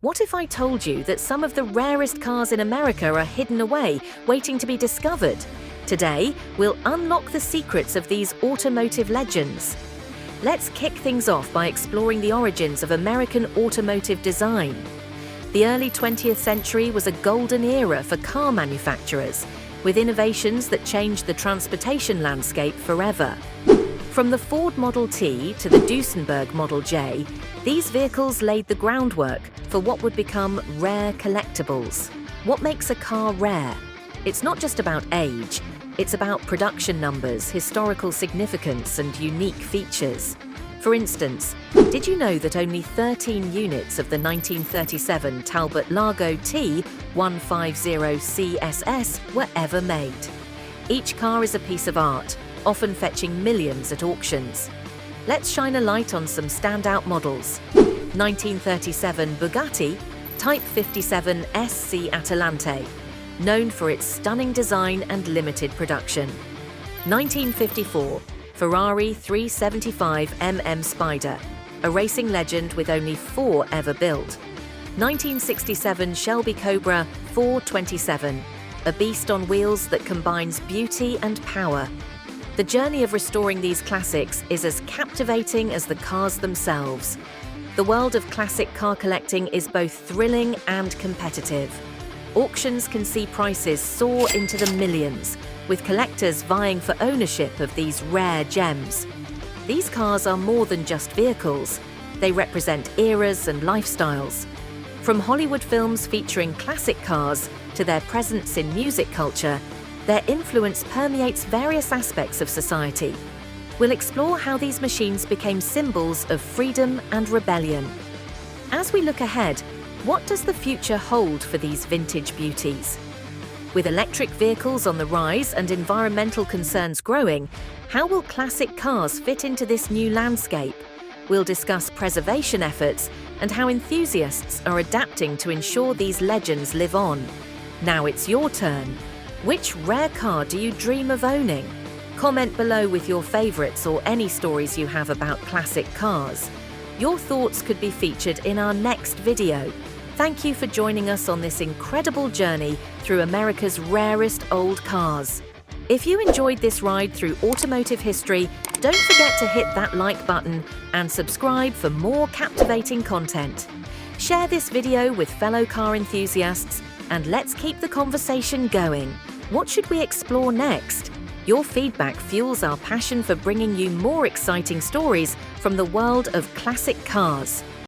What if I told you that some of the rarest cars in America are hidden away, waiting to be discovered? Today, we'll unlock the secrets of these automotive legends. Let's kick things off by exploring the origins of American automotive design. The early 20th century was a golden era for car manufacturers, with innovations that changed the transportation landscape forever. From the Ford Model T to the Duesenberg Model J, these vehicles laid the groundwork for what would become rare collectibles. What makes a car rare? It's not just about age, it's about production numbers, historical significance, and unique features. For instance, did you know that only 13 units of the 1937 Talbot Lago T150 CSS were ever made? Each car is a piece of art, often fetching millions at auctions. Let's shine a light on some standout models. 1937 Bugatti Type 57 SC Atalante, known for its stunning design and limited production. 1954 Ferrari 375 Spider, a racing legend with only 4 ever built. 1967 Shelby Cobra 427, a beast on wheels that combines beauty and power. The journey of restoring these classics is as captivating as the cars themselves. The world of classic car collecting is both thrilling and competitive. Auctions can see prices soar into the millions, with collectors vying for ownership of these rare gems. These cars are more than just vehicles. They represent eras and lifestyles. From Hollywood films featuring classic cars to their presence in music culture, their influence permeates various aspects of society. We'll explore how these machines became symbols of freedom and rebellion. As we look ahead, what does the future hold for these vintage beauties? With electric vehicles on the rise and environmental concerns growing, how will classic cars fit into this new landscape? We'll discuss preservation efforts and how enthusiasts are adapting to ensure these legends live on. Now it's your turn. Which rare car do you dream of owning? Comment below with your favourites or any stories you have about classic cars. Your thoughts could be featured in our next video. Thank you for joining us on this incredible journey through America's rarest old cars. If you enjoyed this ride through automotive history, don't forget to hit that like button and subscribe for more captivating content. Share this video with fellow car enthusiasts and let's keep the conversation going. What should we explore next? Your feedback fuels our passion for bringing you more exciting stories from the world of classic cars.